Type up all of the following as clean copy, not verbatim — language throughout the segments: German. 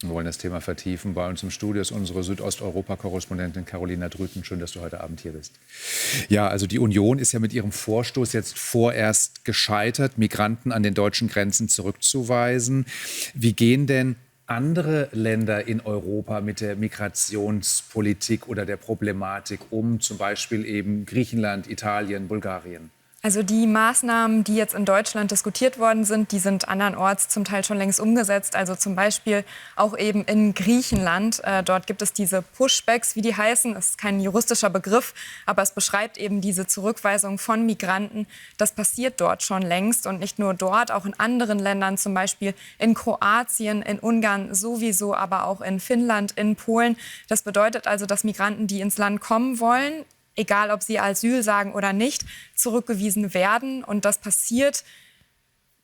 Wir wollen das Thema vertiefen. Bei uns im Studio ist unsere Südosteuropa-Korrespondentin Carolina Drüten. Schön, dass du heute Abend hier bist. Ja, also die Union ist ja mit ihrem Vorstoß jetzt vorerst gescheitert, Migranten an den deutschen Grenzen zurückzuweisen. Wie gehen denn andere Länder in Europa mit der Migrationspolitik oder der Problematik um? Zum Beispiel eben Griechenland, Italien, Bulgarien. Also die Maßnahmen, die jetzt in Deutschland diskutiert worden sind, die sind andernorts zum Teil schon längst umgesetzt. Also zum Beispiel auch eben in Griechenland. Dort gibt es diese Pushbacks, wie die heißen. Das ist kein juristischer Begriff, aber es beschreibt eben diese Zurückweisung von Migranten. Das passiert dort schon längst und nicht nur dort, auch in anderen Ländern, zum Beispiel in Kroatien, in Ungarn sowieso, aber auch in Finnland, in Polen. Das bedeutet also, dass Migranten, die ins Land kommen wollen, egal ob sie Asyl sagen oder nicht, zurückgewiesen werden. Und das passiert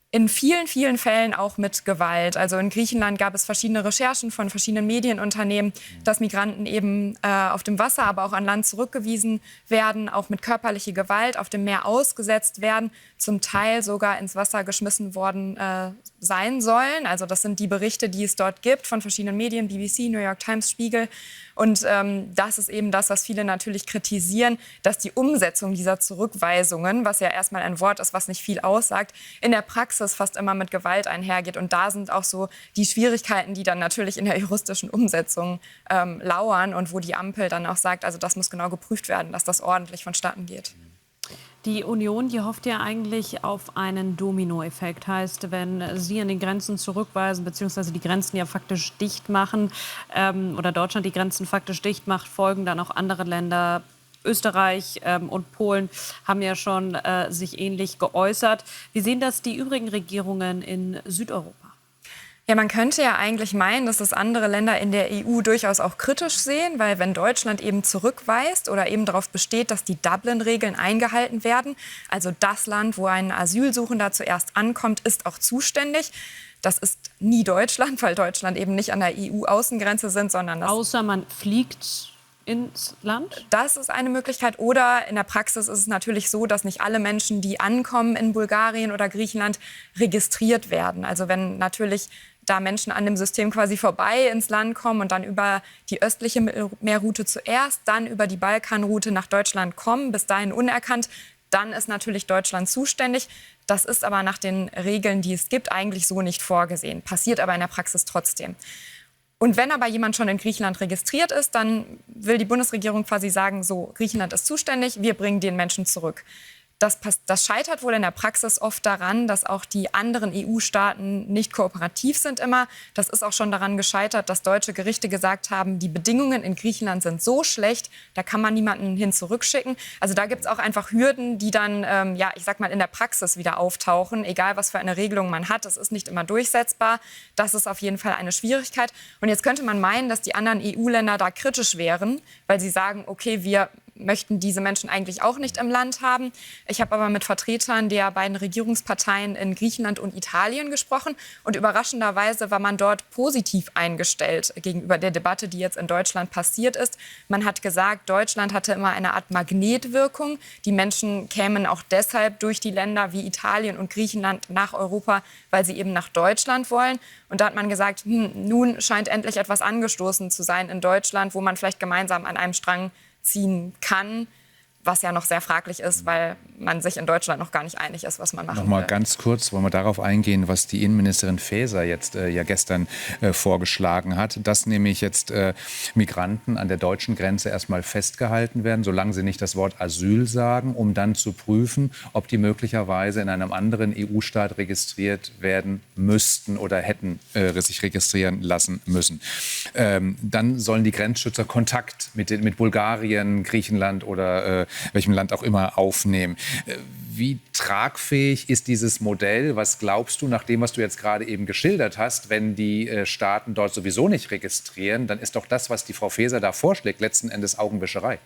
in vielen, vielen Fällen auch mit Gewalt. Also in Griechenland gab es verschiedene Recherchen von verschiedenen Medienunternehmen, dass Migranten eben auf dem Wasser, aber auch an Land zurückgewiesen werden, auch mit körperlicher Gewalt auf dem Meer ausgesetzt werden, zum Teil sogar ins Wasser geschmissen worden sein sollen. Also das sind die Berichte, die es dort gibt von verschiedenen Medien, BBC, New York Times, Spiegel. Und das ist eben das, was viele natürlich kritisieren, dass die Umsetzung dieser Zurückweisungen, was ja erstmal ein Wort ist, was nicht viel aussagt, in der Praxis fast immer mit Gewalt einhergeht. Und da sind auch so die Schwierigkeiten, die dann natürlich in der juristischen Umsetzung lauern und wo die Ampel dann auch sagt, also das muss genau geprüft werden, dass das ordentlich vonstatten geht. Die Union, die hofft ja eigentlich auf einen Dominoeffekt. Heißt, wenn Sie an den Grenzen zurückweisen, beziehungsweise die Grenzen ja faktisch dicht machen, oder Deutschland die Grenzen faktisch dicht macht, folgen dann auch andere Länder. Österreich und Polen haben ja schon sich ähnlich geäußert. Wie sehen das die übrigen Regierungen in Südeuropa? Ja, man könnte ja eigentlich meinen, dass das andere Länder in der EU durchaus auch kritisch sehen, weil wenn Deutschland eben zurückweist oder eben darauf besteht, dass die Dublin-Regeln eingehalten werden, also das Land, wo ein Asylsuchender zuerst ankommt, ist auch zuständig. Das ist nie Deutschland, weil Deutschland eben nicht an der EU-Außengrenze sind, sondern außer man fliegt ins Land? Das ist eine Möglichkeit. Oder in der Praxis ist es natürlich so, dass nicht alle Menschen, die ankommen in Bulgarien oder Griechenland, registriert werden. Also wenn natürlich da Menschen an dem System quasi vorbei ins Land kommen und dann über die östliche Meerroute zuerst, dann über die Balkanroute nach Deutschland kommen, bis dahin unerkannt, dann ist natürlich Deutschland zuständig. Das ist aber nach den Regeln, die es gibt, eigentlich so nicht vorgesehen. Passiert aber in der Praxis trotzdem. Und wenn aber jemand schon in Griechenland registriert ist, dann will die Bundesregierung quasi sagen, so, Griechenland ist zuständig, wir bringen den Menschen zurück. Das scheitert wohl in der Praxis oft daran, dass auch die anderen EU-Staaten nicht kooperativ sind immer. Das ist auch schon daran gescheitert, dass deutsche Gerichte gesagt haben, die Bedingungen in Griechenland sind so schlecht, da kann man niemanden hin zurückschicken. Also da gibt es auch einfach Hürden, die dann, ich sag mal, in der Praxis wieder auftauchen, egal was für eine Regelung man hat. Es ist nicht immer durchsetzbar. Das ist auf jeden Fall eine Schwierigkeit. Und jetzt könnte man meinen, dass die anderen EU-Länder da kritisch wären, weil sie sagen, okay, wir möchten diese Menschen eigentlich auch nicht im Land haben. Ich habe aber mit Vertretern der beiden Regierungsparteien in Griechenland und Italien gesprochen. Und überraschenderweise war man dort positiv eingestellt gegenüber der Debatte, die jetzt in Deutschland passiert ist. Man hat gesagt, Deutschland hatte immer eine Art Magnetwirkung. Die Menschen kämen auch deshalb durch die Länder wie Italien und Griechenland nach Europa, weil sie eben nach Deutschland wollen. Und da hat man gesagt, nun scheint endlich etwas angestoßen zu sein in Deutschland, wo man vielleicht gemeinsam an einem Strang ziehen kann, was ja noch sehr fraglich ist, weil man sich in Deutschland noch gar nicht einig ist, was man machen will. Noch mal ganz kurz, wollen wir darauf eingehen, was die Innenministerin Faeser jetzt ja gestern vorgeschlagen hat, dass nämlich jetzt Migranten an der deutschen Grenze erstmal festgehalten werden, solange sie nicht das Wort Asyl sagen, um dann zu prüfen, ob die möglicherweise in einem anderen EU-Staat registriert werden müssten oder hätten sich registrieren lassen müssen. Dann sollen die Grenzschützer Kontakt mit Bulgarien, Griechenland oder welchem Land auch immer aufnehmen. Wie tragfähig ist dieses Modell? Was glaubst du, nach dem, was du jetzt gerade eben geschildert hast, wenn die Staaten dort sowieso nicht registrieren, dann ist doch das, was die Frau Faeser da vorschlägt, letzten Endes Augenwischerei.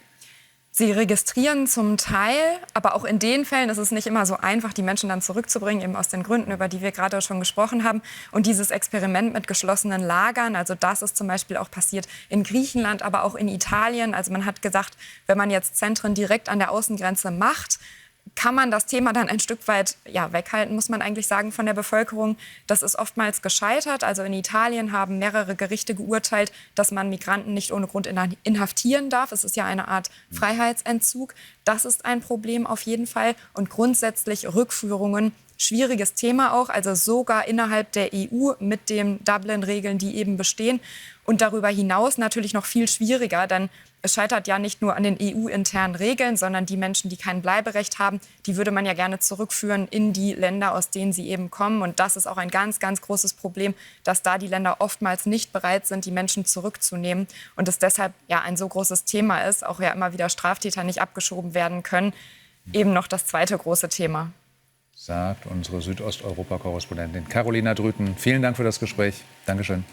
Sie registrieren zum Teil, aber auch in den Fällen ist es nicht immer so einfach, die Menschen dann zurückzubringen, eben aus den Gründen, über die wir gerade schon gesprochen haben. Und dieses Experiment mit geschlossenen Lagern, also das ist zum Beispiel auch passiert in Griechenland, aber auch in Italien. Also man hat gesagt, wenn man jetzt Zentren direkt an der Außengrenze macht, kann man das Thema dann ein Stück weit weghalten, muss man eigentlich sagen, von der Bevölkerung. Das ist oftmals gescheitert. Also in Italien haben mehrere Gerichte geurteilt, dass man Migranten nicht ohne Grund inhaftieren darf. Es ist ja eine Art Freiheitsentzug. Das ist ein Problem auf jeden Fall. Und grundsätzlich Rückführungen, schwieriges Thema auch, also sogar innerhalb der EU mit den Dublin-Regeln, die eben bestehen. Und darüber hinaus natürlich noch viel schwieriger, denn es scheitert ja nicht nur an den EU-internen Regeln, sondern die Menschen, die kein Bleiberecht haben, die würde man ja gerne zurückführen in die Länder, aus denen sie eben kommen. Und das ist auch ein ganz, ganz großes Problem, dass da die Länder oftmals nicht bereit sind, die Menschen zurückzunehmen. Und es deshalb ein so großes Thema ist, auch immer wieder Straftäter nicht abgeschoben werden können. Eben noch das zweite große Thema. Sagt unsere Südosteuropa-Korrespondentin Carolina Drüten. Vielen Dank für das Gespräch. Dankeschön.